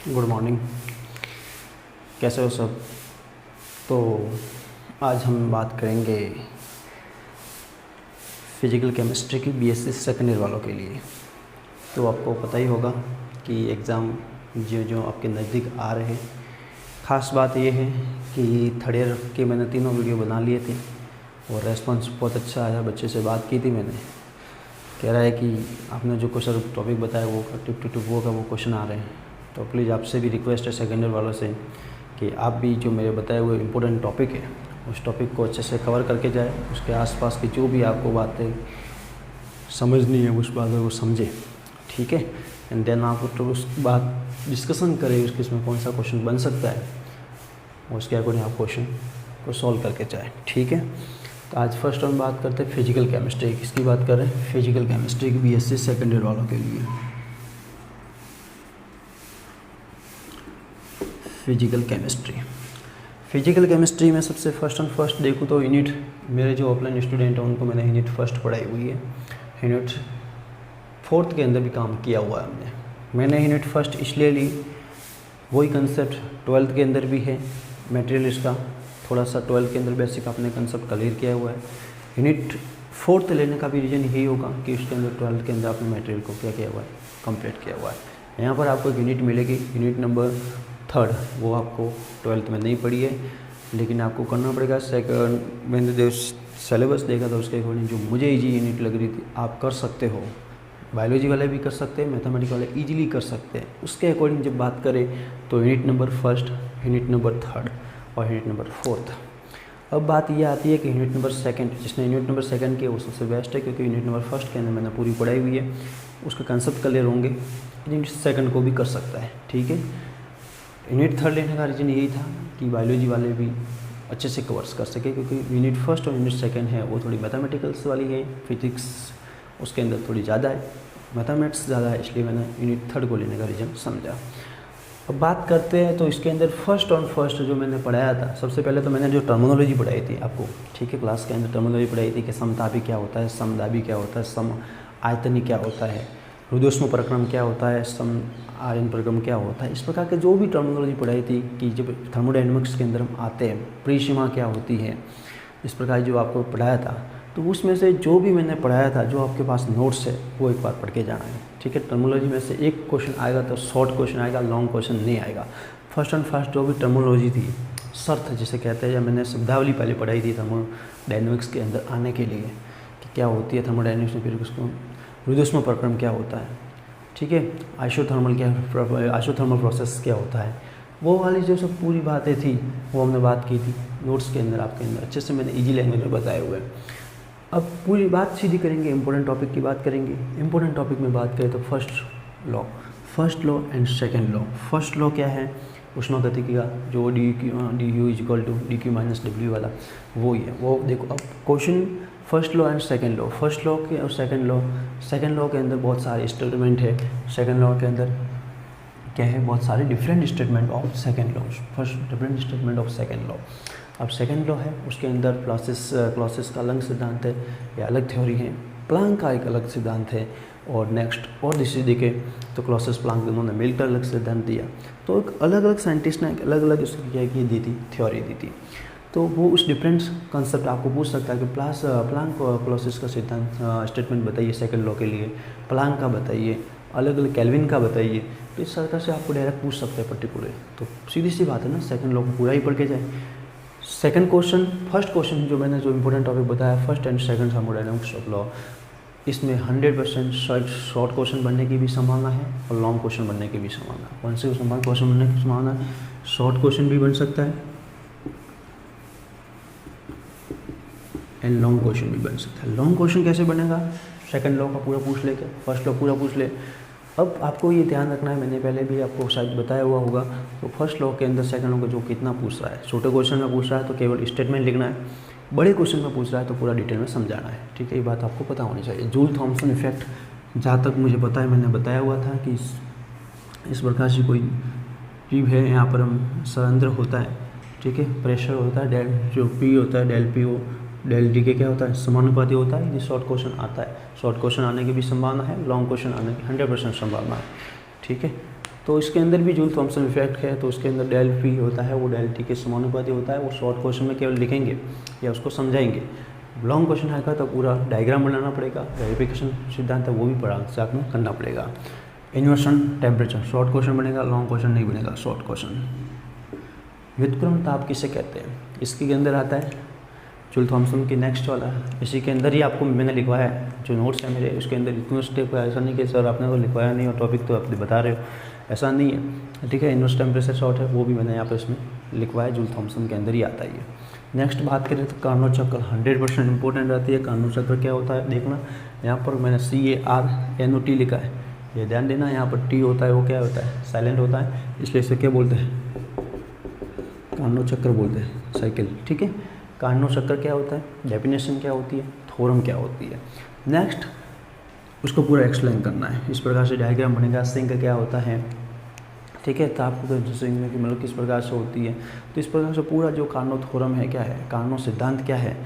Good morning. कैसे हो सब? तो आज हम बात करेंगे फिजिकल केमिस्ट्री की बीएससी सेकेंड ईयर वालों के लिए। तो आपको पता ही होगा कि एग्ज़ाम जो जो आपके नज़दीक आ रहे हैं। ख़ास बात ये है कि थर्ड ईयर के मैंने तीनों वीडियो बना लिए थे और रेस्पॉन्स बहुत अच्छा आया। बच्चे से बात की थी मैंने, कह रहा है कि आपने जो क्वेश्चन टॉपिक बताया वो टिप टू टिप वो क्वेश्चन आ रहे हैं। तो प्लीज़ आपसे भी रिक्वेस्ट है सेकेंड ईयर वालों से कि आप भी जो मेरे बताए हुए इम्पोर्टेंट टॉपिक है उस टॉपिक को अच्छे से कवर करके जाए। उसके आसपास की जो भी आपको बातें समझनी है उस बात को समझे, ठीक है। एंड देन आप तो उस बात डिस्कशन करें उसके इसमें कौन सा क्वेश्चन बन सकता है, उसके अकॉर्डिंग आप क्वेश्चन को सॉल्व करके जाए, ठीक है। तो आज फर्स्ट हम बात करते हैं फिजिकल केमिस्ट्री। किसकी बात कर रहे हैं? फिजिकल केमिस्ट्री की बीएससी सेकेंड ईयर वालों के लिए। फिजिकल केमिस्ट्री में सबसे फर्स्ट देखूँ तो यूनिट, मेरे जो ऑफलाइन स्टूडेंट हैं उनको मैंने यूनिट फर्स्ट पढ़ाई हुई है। यूनिट फोर्थ के अंदर भी काम किया हुआ है मैंने यूनिट फर्स्ट इसलिए ली, वही कंसेप्ट ट्वेल्थ के अंदर भी है। मटेरियलिस्ट का थोड़ा सा ट्वेल्थ के अंदर बेसिक आपने कंसेप्ट क्लियर किया हुआ है। यूनिट फोर्थ लेने का भी रीज़न यही होगा कि उसके अंदर ट्वेल्थ के अंदर आपने मटेरियल को क्या किया हुआ है, कंप्लीट किया हुआ है। यहाँ पर आपको एक यूनिट मिलेगी, यूनिट नंबर थर्ड, वो आपको ट्वेल्थ में नहीं पड़ी है, लेकिन आपको करना पड़ेगा। सेकंड मैंने जो सिलेबस देखा था उसके अकॉर्डिंग जो मुझे ईजी यूनिट लग रही थी, आप कर सकते हो, बायोलॉजी वाले भी कर सकते हैं, मैथमेटिक्स वाले ईजिली कर सकते हैं। उसके अकॉर्डिंग जब बात करें तो unit number first, unit number third और यूनिट नंबर फोर्थ। अब बात यह आती है कि यूनिट नंबर सेकंड, जिसने यूनिट नंबर सेकंड किया वो सबसे बेस्ट है, क्योंकि यूनिट नंबर फर्स्ट के अंदर मैंने पूरी पढ़ाई हुई है, उसका कंसेप्ट क्लियर होंगे। यूनिट सेकंड को भी कर सकता है, ठीक है। यूनिट थर्ड लेने का रीज़न यही था कि बायोलॉजी वाले भी अच्छे से कवर्स कर सके, क्योंकि यूनिट फर्स्ट और यूनिट सेकंड है वो थोड़ी मैथमेटिकल्स वाली है, फिजिक्स उसके अंदर थोड़ी ज़्यादा है, मैथमेटिक्स ज़्यादा है, इसलिए मैंने यूनिट थर्ड को लेने का रीज़न समझा। अब बात करते हैं तो इसके अंदर फर्स्ट जो मैंने पढ़ाया था, सबसे पहले तो मैंने जो टर्मिनोलॉजी पढ़ाई थी आपको, ठीक है, क्लास के अंदर टर्मिनोलॉजी पढ़ाई थी कि समतापी क्या होता है, समदाबी क्या होता है, सम आयतनी क्या होता है, रुद्धोष्म प्रक्रम क्या होता है, सम आयन प्रक्रम क्या होता है। इस प्रकार के जो भी टर्मिनोलॉजी पढ़ाई थी कि जब थर्मोडायनेमिक्स के अंदर हम आते हैं, परिसीमा क्या होती है, इस प्रकार जो आपको पढ़ाया था, तो उसमें से जो भी मैंने पढ़ाया था, जो आपके पास नोट्स है वो एक बार पढ़ के जाना है, ठीक है। टर्मिनोलॉजी में से एक क्वेश्चन आएगा तो शॉर्ट क्वेश्चन आएगा, लॉन्ग क्वेश्चन नहीं आएगा। फर्स्ट जो भी टर्मिनोलॉजी थी, शर्त जिसे कहते हैं, या मैंने शब्दावली पहले पढ़ाई थी थर्मोडायनेमिक्स के अंदर आने के लिए कि क्या होती है थर्मोडायनेमिक्स में, फिर उसको रुद्धोष्म प्रक्रम क्या होता है, ठीक है, आइसोथर्मल प्रोसेस क्या होता है, वो वाली जो सब पूरी बातें थी वो हमने बात की थी नोट्स के अंदर, आपके अंदर अच्छे से मैंने इजी लैंग्वेज में बताए हुए हैं। अब पूरी बात सीधी करेंगे, इंपॉर्टेंट टॉपिक की बात करेंगे। इंपॉर्टेंट टॉपिक में बात करें तो first law and second law. First law क्या है? उष्मागतिकी का जो D U equal to D Q minus W वाला, वो ही है। वो देखो, अब question first law and second law, first law के और सेकंड लॉ के अंदर बहुत सारे स्टेटमेंट है। सेकंड लॉ के अंदर क्या है? बहुत सारे different statement of second law, first different statement of second law. अब सेकंड लॉ है, उसके अंदर क्लॉसिस का अलग सिद्धांत है या अलग थ्योरी है, प्लांक का एक अलग सिद्धांत है, और नेक्स्ट और दूसरी देखें तो क्लॉसिस प्लांक दोनों ने मिलकर अलग सिद्धांत दिया। तो एक अलग अलग साइंटिस्ट ने एक अलग अलग उसकी क्या की दी थी, थ्योरी दी थी। तो वो उस डिफरेंट कंसेप्ट आपको पूछ सकता है कि प्लांक क्लॉसिस का सिद्धांत स्टेटमेंट बताइए सेकंड लॉ के लिए, प्लांक का बताइए, अलग अलग केल्विन का बताइए। तो इस तरह से आपको डायरेक्ट पूछ सकते हैं पर्टिकुलर। तो सीधी सी बात है ना, सेकंड लॉ को पूरा ही पढ़ के जाए। सेकंड क्वेश्चन, फर्स्ट क्वेश्चन जो मैंने जो इंपॉर्टेंट टॉपिक बताया, first and second thermodynamics of law, इसमें 100% शॉर्ट क्वेश्चन बनने की भी संभावना है और लॉन्ग क्वेश्चन बनने की भी संभावना है। कौन से क्वेश्चन बनने की संभावना है? शॉर्ट क्वेश्चन भी बन सकता है एंड लॉन्ग क्वेश्चन भी बन सकता है। लॉन्ग क्वेश्चन कैसे बनेगा? सेकंड लॉ का पूरा पूछ ले, फर्स्ट लॉ पूरा पूछ ले। अब आपको ये ध्यान रखना है, मैंने पहले भी आपको शायद बताया हुआ होगा, तो फर्स्ट लॉ के अंदर सेकंड लॉ का जो कितना पूछ रहा है, छोटे क्वेश्चन में पूछ रहा है तो केवल स्टेटमेंट लिखना है, बड़े क्वेश्चन में पूछ रहा है तो पूरा डिटेल में समझाना है, ठीक है। ये बात आपको पता होनी चाहिए। जूल थॉमसन इफेक्ट, जहाँ तक मुझे पता है, मैंने बताया हुआ था कि इस प्रकार से कोई जीव है, यहाँ पर हम सरंध्र होता है, ठीक है, प्रेशर होता है, डेल जो पी होता है, del P O del D के क्या होता है, समानुपाती होता है। ये शॉर्ट क्वेश्चन आता है, शॉर्ट क्वेश्चन आने की भी संभावना है, लॉन्ग क्वेश्चन आने की 100% संभावना है, ठीक है। तो इसके अंदर भी जूल थॉम्सन इफेक्ट है, तो उसके अंदर डेल पी होता है वो डेल टी के समानुपाती होता है। वो शॉर्ट क्वेश्चन में केवल लिखेंगे या उसको समझाएंगे। लॉन्ग क्वेश्चन आएगा तो पूरा डायग्राम बनाना पड़ेगा, वेरिफिकेशन सिद्धांत है वो भी पढ़ा से आपने करना पड़ेगा। इन्वर्सन टेम्परेचर शॉर्ट क्वेश्चन बनेगा, लॉन्ग क्वेश्चन नहीं बनेगा शॉर्ट क्वेश्चन। व्युत्क्रम ताप किसे कहते हैं, इसके अंदर आता है जूल थॉम्सन की नेक्स्ट वाला है। इसी के अंदर ही आपको मैंने लिखवाया है, जो नोट्स है मेरे उसके अंदर इतने स्टेप है। ऐसा नहीं कि सर आपने तो लिखवाया नहीं और टॉपिक तो आप बता रहे हो, ऐसा नहीं है, ठीक है। इन्वर्स टेम्परेचर शॉर्ट है वो भी मैंने यहाँ पर इसमें लिखवाया, जूल थॉम्सन के अंदर ही आता है। नेक्स्ट बात करें तो कार्नोट चक्र 100% इंपॉर्टेंट रहती है। कार्नोट चक्र क्या होता है देखना, यहाँ पर मैंने CARNOT लिखा है, ये ध्यान देना। यहाँ पर T होता है वो क्या होता है, साइलेंट होता है, इसलिए इसे क्या बोलते हैं, कार्नोट चक्र बोलते हैं, साइकिल, ठीक है। कार्नोट चक्र क्या होता है, डेफिनेशन क्या होती है, थ्योरम क्या होती है। नेक्स्ट उसको पूरा एक्सप्लेन करना है। इस प्रकार से डायग्राम बनेगा। सिंक क्या होता है, ठीक है, तो आपको तो सिंक में कि मतलब किस प्रकार से होती है, तो इस प्रकार से पूरा जो कार्नोट थ्योरम है क्या है, कार्नोट सिद्धांत क्या है,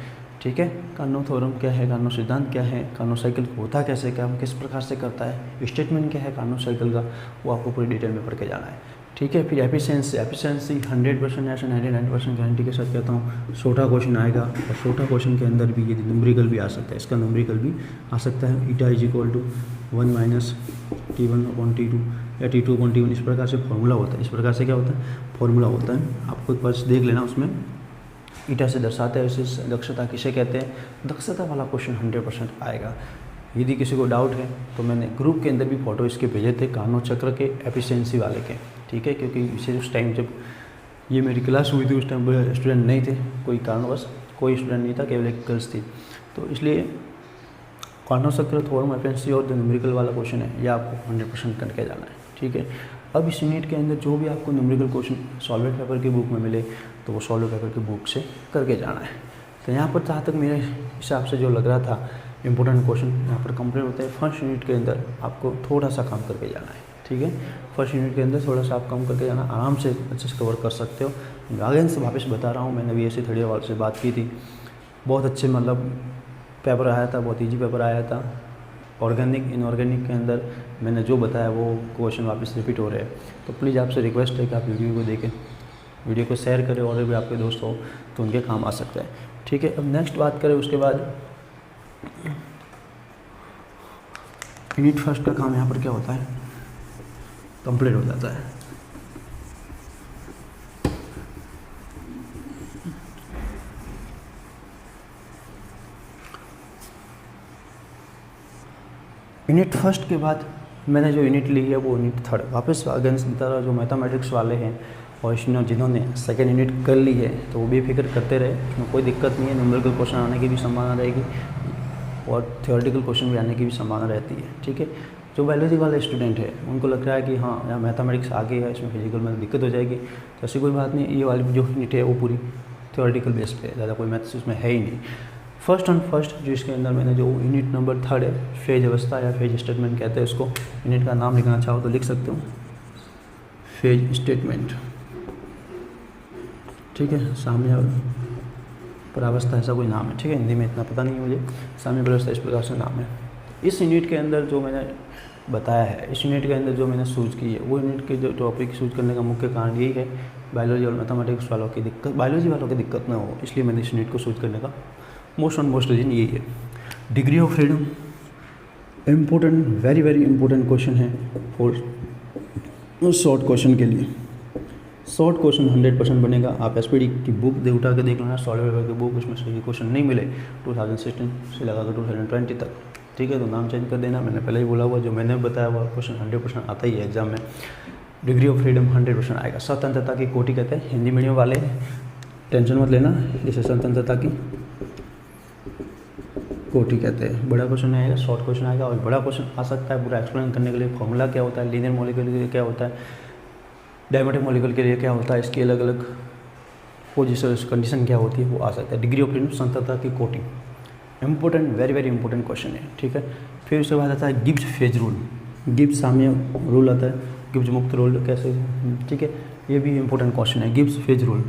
ठीक है, कार्नोट थ्योरम क्या है, कार्नोट सिद्धांत क्या है, कार्नोट साइकिल होता कैसे, काम किस प्रकार से करता है, स्टेटमेंट क्या है कार्नोट साइकिल का, वो आपको पूरी डिटेल में पढ़ के जाना है, ठीक है। फिर एफिशिएंसी 100% ऐसा 99% गारंटी के साथ कहता हूँ छोटा क्वेश्चन आएगा, और छोटा क्वेश्चन के अंदर भी ये न्यूमेरिकल भी आ सकता है, इसका न्यूमेरिकल भी आ सकता है। ईटा = 1 - T1/T2 या T2/T1, इस प्रकार से फॉर्मूला होता है। इस प्रकार से क्या होता है, फॉर्मूला होता है, आपको एक बार देख लेना। उसमें ईटा से दर्शाते हैं इस दक्षता किसे कहते हैं, दक्षता वाला क्वेश्चन 100% आएगा। यदि किसी को डाउट है तो मैंने ग्रुप के अंदर भी फोटो इसके भेजे थे कार्नोट चक्र के एफिशिएंसी वाले के, ठीक है, क्योंकि इसे उस टाइम जब ये मेरी क्लास हुई थी उस टाइम स्टूडेंट नहीं थे, कोई कारणवश कोई स्टूडेंट नहीं था, केवल एक गर्ल्स थी, तो इसलिए कार्नोट चक्र थ्योरम एफिशिएंसी और जो न्यूमेरिकल वाला क्वेश्चन है ये आपको 100% करके जाना है, ठीक है। अब इस यूनिट के अंदर जो भी आपको न्यूमेरिकल क्वेश्चन सॉल्वेट पेपर की बुक में मिले तो वो सॉल्वेट पेपर की बुक से करके जाना है। तो यहाँ पर जहाँ तक मेरे हिसाब से जो लग रहा था इंपॉर्टेंट क्वेश्चन यहाँ पर कंप्लीट होते हैं। फर्स्ट यूनिट के अंदर आपको थोड़ा सा काम करके जाना है, ठीक है। फर्स्ट यूनिट के अंदर थोड़ा सा आप काम करके जाना, आराम से अच्छे से कवर कर सकते हो। अगेन से वापस बता रहा हूँ, मैंने BSc थर्ड ईयर वाले से बात की थी, बहुत अच्छे मतलब पेपर आया था, बहुत ईजी पेपर आया था। ऑर्गेनिक इनऑर्गेनिक के अंदर मैंने जो बताया वो क्वेश्चन वापस रिपीट हो रहे हैं, तो प्लीज़ आपसे रिक्वेस्ट है कि आप वीडियो को देखें, वीडियो को शेयर करें, और भी आपके दोस्त हो तो उनके काम आ सकता है, ठीक है। अब नेक्स्ट बात करें उसके बाद यूनिट फर्स्ट का काम यहाँ पर क्या होता है, कंप्लीट हो जाता है। यूनिट फर्स्ट के बाद मैंने जो यूनिट ली है वो यूनिट थर्ड, वापस अगेंस्ट बता रहा, जो मैथमेटिक्स वाले हैं और इसमें जिन्होंने सेकेंड यूनिट कर ली है तो वो भी फिक्र करते रहे, उसमें कोई दिक्कत नहीं है। न्यूमेरिकल क्वेश्चन आने की भी संभावना रहेगी और थियोरेटिकल क्वेश्चन भी आने की भी संभावना रहती है, ठीक है। जो बायोलॉजी वाले स्टूडेंट है उनको लग रहा है कि हाँ यहाँ मैथमेटिक्स आगे है, इसमें फिजिकल में दिक्कत हो जाएगी, तो ऐसी कोई बात नहीं। ये वाली जो यूनिट है वो पूरी थियोरेटिकल बेस पे, ज़्यादा कोई मैथ्स इसमें है ही नहीं। फर्स्ट एंड फर्स्ट जो इसके अंदर मैंने जो यूनिट नंबर थर्ड है, फेज अवस्था या फेज स्टेटमेंट कहते हैं इसको, यूनिट का नाम लिखना चाहो तो लिख सकते हो, फेज स्टेटमेंट, ठीक है। साम्य प्रावस्था ऐसा कोई नाम है, ठीक है, हिंदी में इतना पता नहीं है मुझे, साम्य प्रावस्था इस प्रकार से नाम है। इस यूनिट के अंदर जो मैंने बताया है, इस यूनिट के अंदर जो मैंने सूझ की है, वो यूनिट के जो टॉपिक सूझ करने का मुख्य कारण यही है बायोलॉजी और मैथमेटिक्स वालों की दिक्कत, बायोलॉजी वालों की दिक्कत ना हो, इसलिए मैंने इस यूनिट को सूझ करने का मोस्ट रीजन यही है। Degree of freedom important, very very important question है फॉर शॉर्ट क्वेश्चन के लिए। शॉर्ट क्वेश्चन 100% बनेगा। आप SPD की बुक दे उठा के देख लेना, सॉल्व पेपर की बुक, उसमें सही क्वेश्चन नहीं मिले 2016 से लगा कर 2020 तक, ठीक है, तो नाम चेंज कर देना। मैंने पहले ही बोला हुआ, जो मैंने बताया हुआ क्वेश्चन 100% आता ही है एग्जाम में। डिग्री ऑफ फ्रीडम 100% आएगा। स्वतंत्रता की कोटि कहते हैं, हिंदी मीडियम वाले टेंशन मत लेना, इसे स्वतंत्रता की कोटि कहते हैं। बड़ा क्वेश्चन आएगा, शॉर्ट क्वेश्चन आएगा, और बड़ा क्वेश्चन आ सकता है पूरा एक्सप्लेन करने के लिए। फॉर्मूला क्या होता है, लीनियर मॉलिक्यूल के लिए क्या होता है, डायमेट्रिक मॉलिक्यूल के लिए क्या होता है, इसकी अलग अलग पोजिशन कंडीशन क्या होती है, वो आ सकता है। डिग्री ऑफ फ्रीडम स्वतंत्रता की कोटि important, very very important question है, ठीक है। फिर उसके बाद आता है गिब्स फेज रूल, गिब्स साम्य रूल आता है, गिब्स मुक्त रूल कैसे, ठीक है, ये भी इंपॉर्टेंट क्वेश्चन है। गिब्स फेज रूल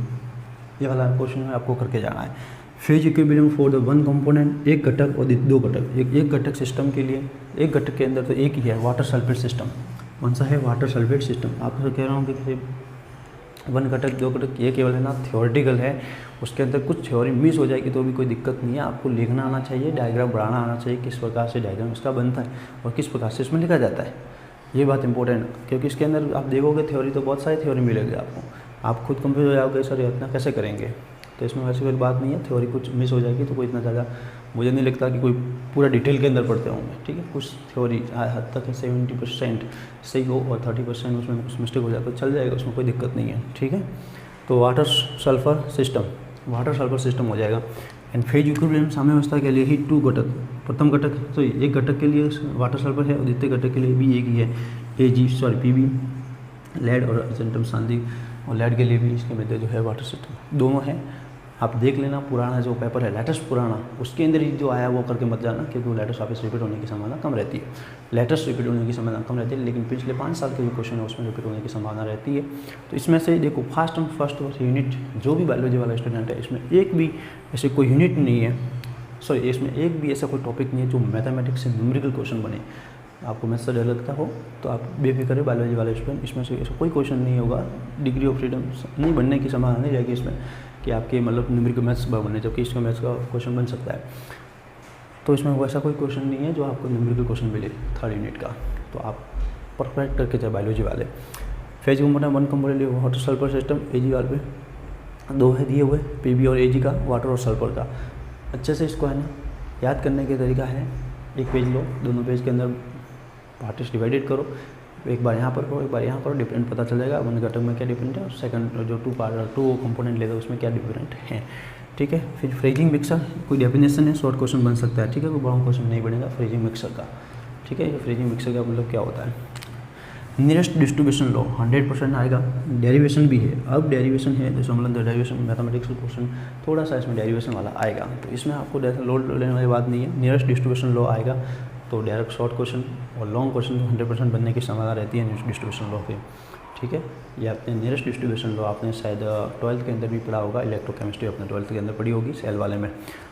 ये वाला क्वेश्चन है, आपको करके जाना है। Phase equilibrium for the one component, एक घटक और दो घटक, एक घटक सिस्टम के लिए, एक घटक के अंदर तो एक ही है वाटर सल्फेट सिस्टम, कौन सा है, वाटर सल्फेट सिस्टम। आपसे कह रहा हूँ कि 1 घटक 2 घटक ये केवल है ना थ्योरेटिकल है, उसके अंदर कुछ थ्योरी मिस हो जाएगी तो भी कोई दिक्कत नहीं है। आपको लिखना आना चाहिए, डायग्राम बनाना आना चाहिए, किस प्रकार से डायग्राम इसका बनता है और किस प्रकार से इसमें लिखा जाता है, ये बात इंपॉर्टेंट है। क्योंकि इसके अंदर आप देखोगे थ्योरी तो बहुत सारी थ्योरी मिलेगी आपको, आप खुद कंफ्यूज हो जाओगे सर इतना कैसे करेंगे। तो इसमें वैसे कोई बात नहीं है, थ्योरी कुछ मिस हो जाएगी तो कोई इतना ज़्यादा मुझे नहीं लगता कि कोई पूरा डिटेल के अंदर पढ़ते होंगे, ठीक है। कुछ थ्योरी हद तक 70% सही हो और 30% उसमें कुछ मिस्टेक हो जाए तो चल जाएगा, उसमें कोई दिक्कत नहीं है, ठीक है। तो वाटर सल्फर सिस्टम हो जाएगा। एंड फेज इक्विलिब्रियम साम्यावस्था के लिए ही 2 घटक, प्रथम घटक तो एक घटक के लिए वाटर सल्फर है और द्वितीय घटक के लिए भी एक ही है, Pb लेड और अर्जेंटम सांदी, और लेड के लिए भी इसके मध्य जो है वाटर सिस्टम दोनों है। आप देख लेना पुराना जो पेपर है लेटेस्ट पुराना, उसके अंदर ही जो आया वो करके मत जाना, क्योंकि वो लेटेस्ट वापस रिपीट होने की संभावना कम रहती है। लेटेस्ट रिपीट होने की संभावना कम रहती है, लेकिन पिछले 5 साल के जो क्वेश्चन है उसमें रिपीट होने की संभावना रहती है। तो इसमें से देखो फर्स्ट और यूनिट जो भी बायोलॉजी वाला स्टूडेंट है, इसमें एक भी ऐसे कोई यूनिट नहीं है, सॉरी इसमें एक भी ऐसा कोई टॉपिक नहीं है जो मैथमेटिक्स से न्यूमेरिकल क्वेश्चन बने। आपको मैथ्स से डर लगता हो तो आप बेफिक्र बायोलॉजी वाले स्टूडेंट, इसमें से ऐसा कोई क्वेश्चन नहीं होगा, डिग्री ऑफ फ्रीडम नहीं बनने की संभावना नहीं रहेगी इसमें कि आपके मतलब न्यूमेरिकल मैथ्स बने, जबकि इसमें मैथ्स का क्वेश्चन बन सकता है। तो इसमें वैसा कोई क्वेश्चन नहीं है जो आपको न्यूमेरिकल क्वेश्चन मिले 3rd यूनिट का, तो आप परफेक्ट करके जाए बायोलॉजी वाले। Phase component 1 component water sulphur system, Ag वाले पे 2 है दिए हुए, Pb और Ag का, वाटर और सल्फर का। अच्छे से इसको है ना याद करने का तरीका है, एक पेज लो, दोनों पेज के अंदर पार्ट्स डिवाइडेड करो, एक बार यहाँ पर करो एक बार यहाँ पर, डिफरेंट पता चल जाएगा 1 घटक में क्या डिफरेंट है और सेकंड जो 2 कंपोनेंट लेते हैं उसमें क्या डिफरेंट है, ठीक है। फिर फ्रीजिंग मिक्सर कोई डेफिनेशन है, शॉर्ट क्वेश्चन बन सकता है, ठीक है, कोई बड़ा क्वेश्चन नहीं बनेगा फ्रीजिंग मिक्सर का, ठीक है। ये फ्रीजिंग मिक्सर का मतलब क्या होता है। नियरेस्ट डिस्ट्रीब्यूशन लो 100% आएगा, डेरिवेशन भी है। अब डेरिवेशन है जैसे मतलब डेरिवेशन मैथमेटिक्स क्वेश्चन थोड़ा सा इसमें डेरिवेशन वाला आएगा, तो इसमें आपको लोड लेने वाली बात नहीं है। नियरेस्ट डिस्ट्रीब्यूशन लो आएगा तो डायरेक्ट शॉर्ट क्वेश्चन और लॉन्ग क्वेश्चन 100% बनने की संभावना रहती है नियरेस्ट डिस्ट्रीब्यूशन लॉ पे, ठीक है। ये आपने नियरेस्ट डिस्ट्रीब्यूशन लॉ आपने शायद 12th के अंदर भी पढ़ा होगा, इलेक्ट्रोकेमिस्ट्री अपने 12th के अंदर पढ़ी होगी सेल वाले में,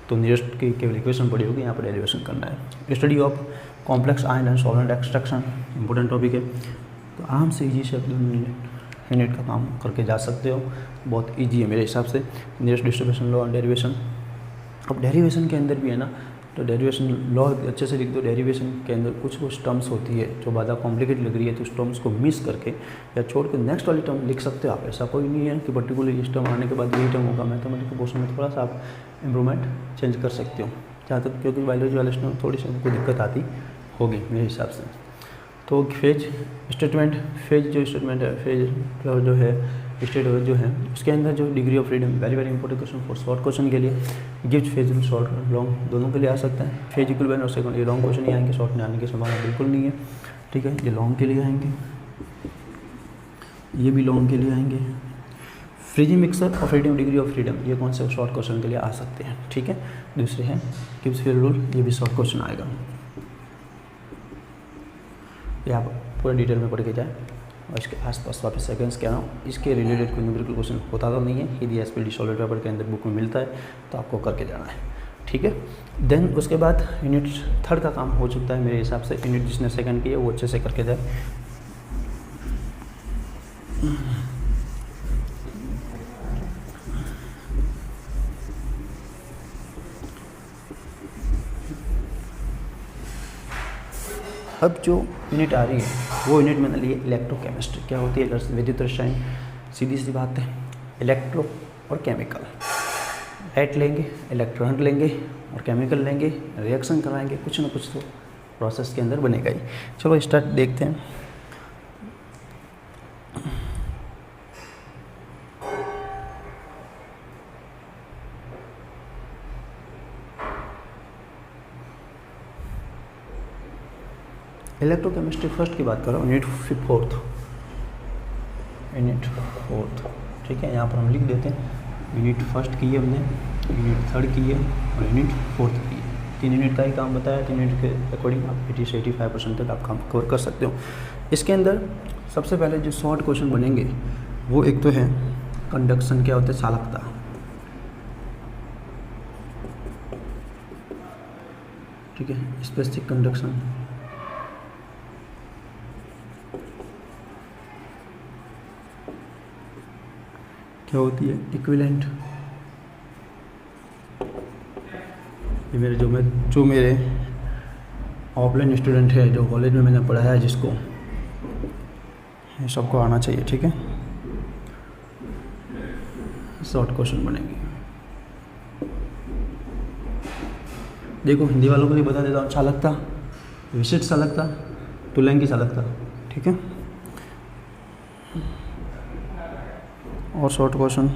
तो नियरेस्ट की केवल इक्वेशन पढ़ी होगी, यहाँ पर डेरिवेशन करना है। Study of complex ion and solvent extraction important topic है, तो आराम से ईजी से 2 यूनिट का काम करके जा सकते हो, बहुत ईजी है मेरे हिसाब से। नियरेस्ट डिस्ट्रीब्यूशन लॉ और डेरिवेशन। अब डेरिवेशन के अंदर भी है ना, तो डेरिवेशन लॉ अच्छे से लिख दो। डेरिवेशन के अंदर कुछ टर्म्स होती है जो ज़्यादा कॉम्प्लिकेट लग रही है, तो उस टर्म्स को मिस करके या छोड़ के नेक्स्ट वाली टर्म लिख सकते हो आप। ऐसा कोई नहीं है कि पर्टिकुलर इस टर्म आने के बाद यही टर्म होगा। मैथमेटिकल पोर्शन में थोड़ा सा आप इम्प्रूवमेंट चेंज कर सकते हो जहाँ तक, क्योंकि बायोलॉजी वाले स्टूडेंट थोड़ी सी उनको दिक्कत आती होगी मेरे हिसाब से। तो फेज स्टेटमेंट, फेज जो स्टेटमेंट है, फेज जो है स्टेट जो है उसके अंदर जो degree of freedom very important question for short question के लिए गिफ्ट फेज शॉर्ट लॉन्ग दोनों के लिए आ सकता है। फेज इक्विवेलेंट और सेकंड ये लॉन्ग क्वेश्चन ही आएंगे, शॉर्ट में आने की संभावना बिल्कुल नहीं है, ठीक है। ये लॉन्ग के लिए आएंगे, ये भी लॉन्ग के लिए आएंगे। फ्रीजिंग मिक्सर और फ्रीडम डिग्री ऑफ फ्रीडम ये कौन से शॉर्ट क्वेश्चन के लिए आ सकते हैं, ठीक है। दूसरे हैं गिब्स फील्ड रूल, ये भी शॉर्ट क्वेश्चन आएगा। ये आप पूरे डिटेल में पढ़ के जाए और इसके आसपास वापस सेकेंड्स कह रहा हूँ, इसके रिलेटेड कोई न्यूमेरिकल क्वेश्चन होता तो नहीं है, यदि एसपीडी सॉलिड पेपर के अंदर बुक में मिलता है तो आपको करके जाना है, ठीक है। देन उसके बाद यूनिट 3 का काम हो चुका है मेरे हिसाब से। यूनिट जिसने सेकंड की है वो अच्छे से करके जाए। अब जो यूनिट आ रही है वो यूनिट मैंने ली है इलेक्ट्रोकेमिस्ट्री। क्या होती है विद्युत रसायन, सीधी सी बात है, इलेक्ट्रो और केमिकल। लाइट लेंगे, इलेक्ट्रॉन लेंगे और केमिकल लेंगे, रिएक्शन कराएंगे, कुछ ना कुछ तो प्रोसेस के अंदर बनेगा ही। चलो स्टार्ट देखते हैं। इलेक्ट्रोकेमिस्ट्री फर्स्ट की बात करो, यूनिट 4, ठीक है। यहाँ पर हम लिख देते हैं यूनिट फर्स्ट की है हमने, यूनिट 3 की है और यूनिट 4 की है। 3 यूनिट का ही काम बताया, 3 यूनिट के अकॉर्डिंग आप 80 से 85% तक आप काम कवर कर सकते हो। इसके अंदर सबसे पहले जो शॉर्ट क्वेश्चन बनेंगे वो एक तो है कंडक्शन, क्या होता है चालकता, ठीक है, स्पेसिफिक कंडक्शन, क्या होती है, इक्विवेलेंट। ये मेरे जो मेरे ऑफलाइन स्टूडेंट है, जो कॉलेज में मैंने पढ़ाया है जिसको, ये सबको आना चाहिए, ठीक है। शॉर्ट क्वेश्चन बनेंगे। देखो हिंदी वालों के लिए बता देता हूँ, चालकता, विशिष्ट चालकता, तुल्यांकी चालकता, ठीक है। और शॉर्ट क्वेश्चन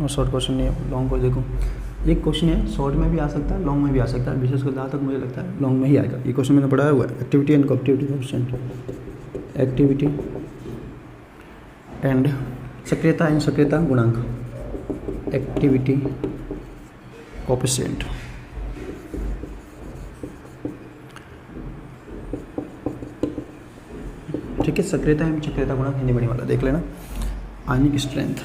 और शॉर्ट क्वेश्चन नहीं है, लॉन्ग को देखो। एक क्वेश्चन है शॉर्ट में भी आ सकता है, लॉन्ग में भी आ सकता है, विशेषकर जहाँ तक मुझे लगता है लॉन्ग में ही आएगा। ये क्वेश्चन मैंने पढ़ाया हुआ है, activity and cooperative coefficient, activity and सक्रियता गुणांक, एक्टिविटी कोएफिशिएंट। ठीक है, सक्रियता गुणांक हिंदी मीडियम वाला देख लेना। आयनिक स्ट्रेंथ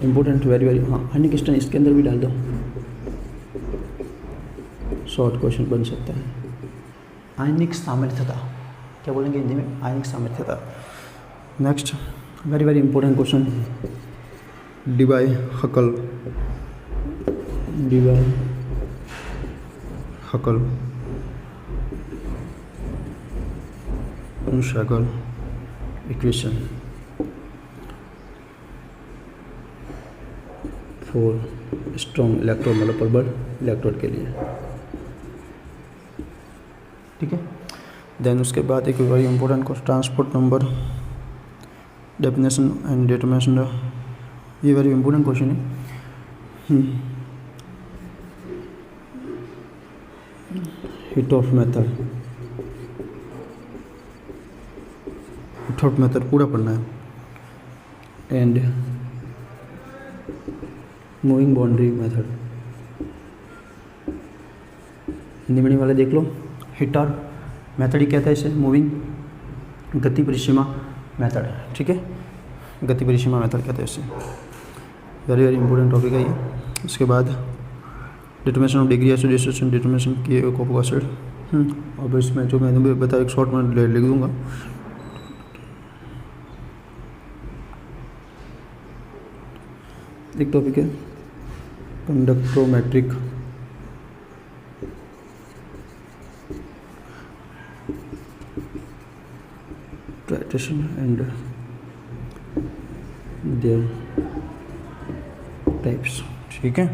इंपॉर्टेंट, वेरी वेरी, हाँ आयनिक स्ट्रेंथ इसके अंदर भी डाल दो, शॉर्ट क्वेश्चन बन सकता है। आयनिक सामर्थ्यता, क्या बोलेंगे हिंदी में, आयनिक सामर्थ्यता। Next very very important question, Debye Huckel Onsager equation for strong electrode, मतलब प्रबल इलेक्ट्रोड के लिए, ठीक है। देन उसके बाद एक very important question, transport number definition and determination, ये वेरी इंपॉर्टेंट क्वेश्चन है। हिटॉफ मेथड पूरा पढ़ना है, and moving boundary method, Hindi medium वाले देख लो। हिटॉफ मेथड ही कहता है इसे, मूविंग गति परिसीमा मेथड, ठीक है, गति परिसीमा मेथड कहते हैं इसे। वेरी वेरी इंपॉर्टेंट टॉपिक है ये। उसके बाद determination of degree acid, determination की कॉपर एसिड, और इसमें जो मैंने बताया एक शॉर्ट में लिख दूंगा। एक टॉपिक है कंडक्ट्रोमेट्रिक, ट्राइटेशन एंड देयर टाइप्स, ठीक है।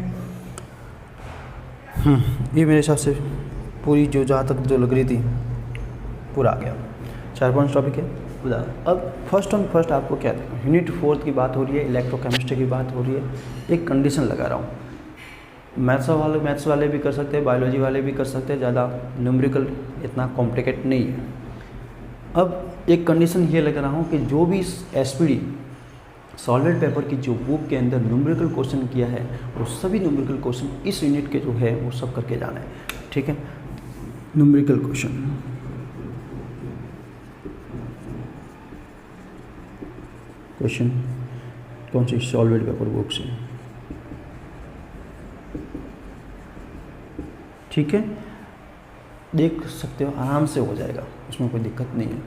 ये मेरे हिसाब से पूरी जो जहाँ तक जो लग रही थी पूरा आ गया। 4-5 टॉपिक है पूरा। अब फर्स्ट आपको क्या देगा, यूनिट 4 की बात हो रही है, इलेक्ट्रोकेमिस्ट्री की बात हो रही है। एक कंडीशन लगा रहा हूँ, मैथ्स वाले भी कर सकते हैं, बायोलॉजी वाले भी कर सकते हैं, ज़्यादा न्यूमेरिकल इतना कॉम्प्लिकेट नहीं है। अब एक कंडीशन ये लगा रहा हूँ कि जो भी एसपीडी सॉल्वेड पेपर की जो बुक के अंदर न्यूमेरिकल क्वेश्चन किया है, वो सभी न्यूमेरिकल क्वेश्चन इस यूनिट के जो है वो सब करके जाना है, ठीक है। न्यूमेरिकल क्वेश्चन कौन सी सॉल्वेड पेपर बुक से, ठीक है, देख सकते हो, आराम से हो जाएगा, उसमें कोई दिक्कत नहीं है।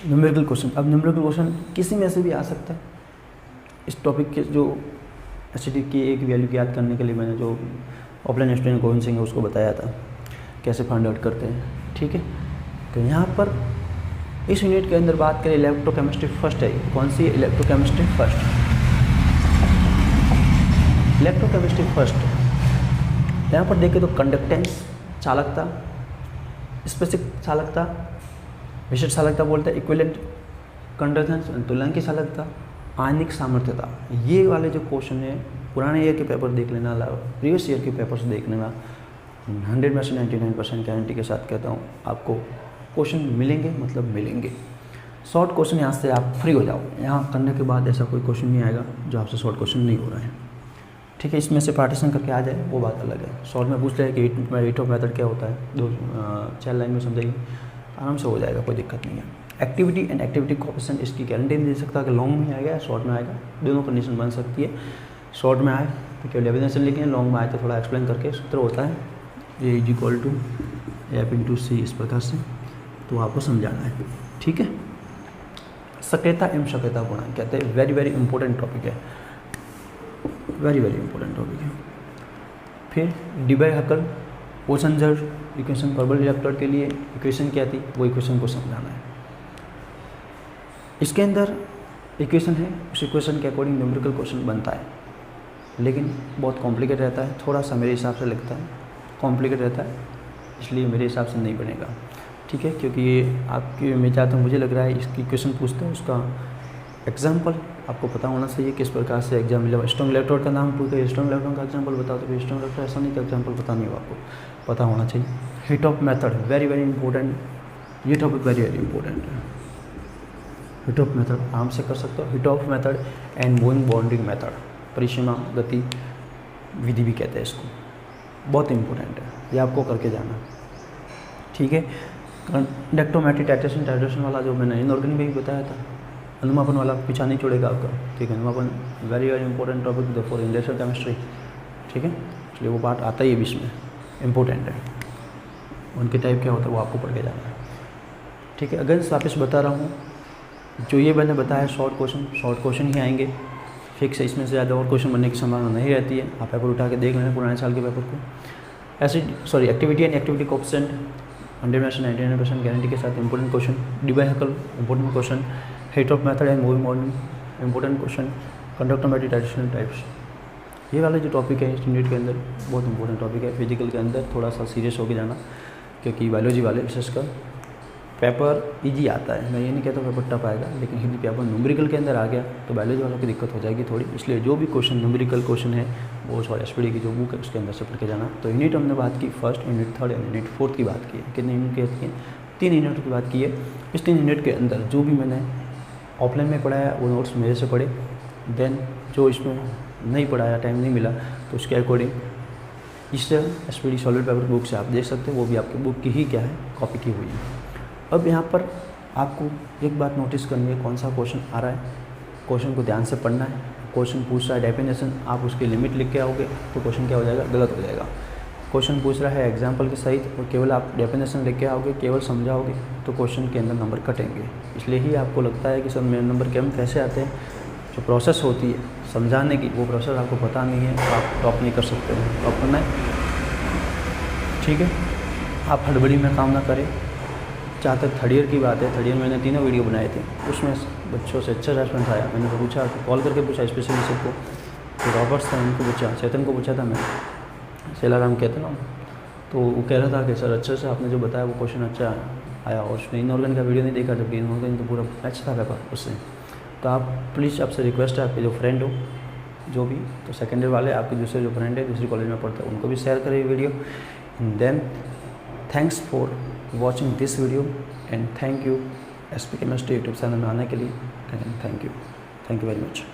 न्यूमेरिकल क्वेश्चन, अब न्यूमेरिकल क्वेश्चन किसी में से भी आ सकता है। इस टॉपिक के जो एसिडी की एक वैल्यू याद करने के लिए मैंने जो ऑफलाइन स्टूडेंट गोविंद सिंह है उसको बताया था कैसे फाइंड आउट करते हैं, ठीक है। तो यहाँ पर इस यूनिट के अंदर बात करें, इलेक्ट्रोकेमिस्ट्री फर्स्ट है। कौन सी, इलेक्ट्रोकेमिस्ट्री फर्स्ट, इलेक्ट्रोकेमिस्ट्री फर्स्ट। यहाँ पर देखें तो कंडक्टेंस, चालकता, स्पेसिफिक चालकता, विशिष्ट चालकता बोलते हैं, इक्विवेलेंट कंडक्टेंस, तुल्यांकी चालकता, आयनिक सामर्थ्यता, ये वाले जो क्वेश्चन है पुराने ईयर के पेपर देख लेना, प्रीवियस ईयर के पेपर से देख लेना। 100% 99% गारंटी के साथ कहता हूँ आपको क्वेश्चन मिलेंगे, मतलब मिलेंगे। शॉर्ट क्वेश्चन यहाँ से आप फ्री हो जाओ, यहाँ करने के बाद ऐसा कोई क्वेश्चन नहीं आएगा जो आपसे शॉर्ट क्वेश्चन नहीं हो रहा है, ठीक है। इसमें से पार्टीशन करके आ जाए वो बात अलग है। शॉर्ट में पूछ ले कि हिट ऑफ मेथड क्या होता है, 2-4 लाइन में समझाइए, आराम से हो जाएगा, कोई दिक्कत नहीं है। एक्टिविटी एंड एक्टिविटी कोएफिशिएंट, इसकी गारंटी नहीं दे सकता कि लॉन्ग में आएगा या शॉर्ट में आएगा, दोनों कंडीशन बन सकती है। शॉर्ट में आए तो केवल डेफिनेशन लिखें, लॉन्ग में आए तो थोड़ा एक्सप्लेन करके सूत्र होता है, A is equal to F into C, इस प्रकार से तो आपको समझाना है, ठीक है। सक्रियता एवं सक्रियता गुणांक कहते हैं, वेरी वेरी इंपॉर्टेंट टॉपिक है, वेरी वेरी इंपॉर्टेंट टॉपिक है। फिर डिबाई-हकल पोसनजर इक्वेशन परबल इलेक्ट्रोड के लिए इक्वेशन क्या थी, वो इक्वेशन को समझाना है। इसके अंदर इक्वेशन है, उस इक्वेशन के अकॉर्डिंग न्यूमेरिकल क्वेश्चन बनता है, लेकिन बहुत कॉम्प्लिकेट रहता है, थोड़ा सा मेरे हिसाब से लगता है कॉम्प्लिकेट रहता है, इसलिए मेरे हिसाब से नहीं बनेगा, ठीक है। क्योंकि ये आपकी, मैं चाहता हूँ, मुझे लग रहा है इसकी क्वेश्चन पूछते हैं उसका एग्जाम्पल आपको पता होना चाहिए, किस प्रकार से एग्जाम मिला। स्ट्रॉन्ग इलेक्ट्रोड का नाम पूछ के स्ट्रॉन्ग इलेक्ट्रॉन का एग्जाम्पल बताओ, तो स्ट्रॉन्ग इलेक्ट्रोड ऐसा नहीं कि एग्जाम्पल पता नहीं हो, आपको पता होना चाहिए। Hit of method very very important, ये टॉपिक वेरी वेरी इंपॉर्टेंट है। हिट ऑफ मेथड आराम से कर सकते हो, hit of method and moving bounding method, परिसीमा गति विधि भी कहते हैं इसको, बहुत इंपॉर्टेंट है, ये आपको करके जाना, ठीक है। कंडक्टोमेट्री टाइट्रेशन वाला जो मैंने इनऑर्गेनिक में भी बताया था, अनुमापन वाला पीछा नहीं छोड़ेगा आपका, ठीक है। अनुमापन very very important topic for industrial chemistry, ठीक है, इसलिए वो पार्ट आता ही है बीच में, इम्पोर्टेंट है। उनके टाइप क्या होता है वो आपको पढ़ के जाना है, ठीक है। अगर वापस बता रहा हूँ, जो ये मैंने बताया शॉर्ट क्वेश्चन ही आएंगे, फिक्स है, इसमें से ज़्यादा और क्वेश्चन बनने की संभावना नहीं रहती है। आप पेपर उठा के देख लेना पुराने साल के पेपर को। Activity and activity coefficient 100% 99% guarantee के साथ important question. Debye Huckel important question. Hittorf method and moving bounding important question. Conductometry titration types, ये वाले जो टॉपिक है इस यूनिट के अंदर बहुत इंपॉर्टेंट टॉपिक है। फिजिकल के अंदर थोड़ा सा सीरियस होकर जाना, क्योंकि बायोलॉजी वाले विशेषकर पेपर इजी आता है, मैं ये नहीं कहता पेपर टफ आएगा, लेकिन यदि पेपर न्यूमेरिकल के अंदर आ गया तो बायोलॉजी वालों की दिक्कत हो जाएगी थोड़ी, इसलिए जो भी क्वेश्चन न्यूमेरिकल क्वेश्चन है वो सॉरी एसपीडी की जो बुक है उसके अंदर से पढ़ के जाना। तो यूनिट हमने बात की first, unit third and unit fourth की बात की है। कितने यूनिट की है? 3 यूनिट की बात की है। इस 3 यूनिट के अंदर जो भी मैंने ऑफलाइन में पढ़ाया वो नोट्स मेरे से पढ़े, देन जो इसमें नहीं पढ़ाया, टाइम नहीं मिला, तो उसके अकॉर्डिंग इस एसपीडी सॉलिड पेपर बुक से आप देख सकते हो, वो भी आपकी बुक की ही क्या है, कॉपी की हुई है। अब यहाँ पर आपको एक बात नोटिस करनी है, कौन सा क्वेश्चन आ रहा है, क्वेश्चन को ध्यान से पढ़ना है। क्वेश्चन पूछ रहा है डेफिनेशन, आप उसकी लिमिट लिख के आओगे तो क्वेश्चन क्या हो जाएगा, गलत हो जाएगा। क्वेश्चन पूछ रहा है एग्जाम्पल के सहित और केवल आप डेफिनेशन लिख के आओगे, केवल समझाओगे, तो क्वेश्चन के अंदर नंबर कटेंगे। इसलिए ही आपको लगता है कि सर मेरे नंबर कम कैसे आते हैं, जो प्रोसेस होती है समझाने की, वो प्रोसेस आपको पता नहीं है, आप टॉप नहीं कर सकते हो। टॉप करना है, ठीक है। आप हड़बड़ी में काम ना करें। जहाँ तक थर्ड ईयर की बात है, थर्ड ईयर मैंने 3 वीडियो बनाए थे, उसमें बच्चों से अच्छा रेस्पॉन्स आया। मैंने तो पूछा, कॉल करके पूछा स्पेशली सबको, तो रॉबर्ट्स था उनको पूछा, चेतन को पूछा था मैं, सेलाराम कहते ना, तो वो कह रहा था कि सर अच्छे से आपने जो बताया वो क्वेश्चन अच्छा आया, और उसने इनऑर्गेनिक का वीडियो नहीं देखा, जबकि इनऑर्गेनिक तो पूरा अच्छा था पेपर उससे। तो आप प्लीज़, आपसे रिक्वेस्ट है, आपके जो फ्रेंड हो जो भी, तो सेकेंड ईयर वाले आपके दूसरे जो फ्रेंड है दूसरी कॉलेज में पढ़ते हैं, उनको भी शेयर करें video. Then thanks for watching this video and thank you SP chemistry YouTube channel में आने के लिए। Thank you very much.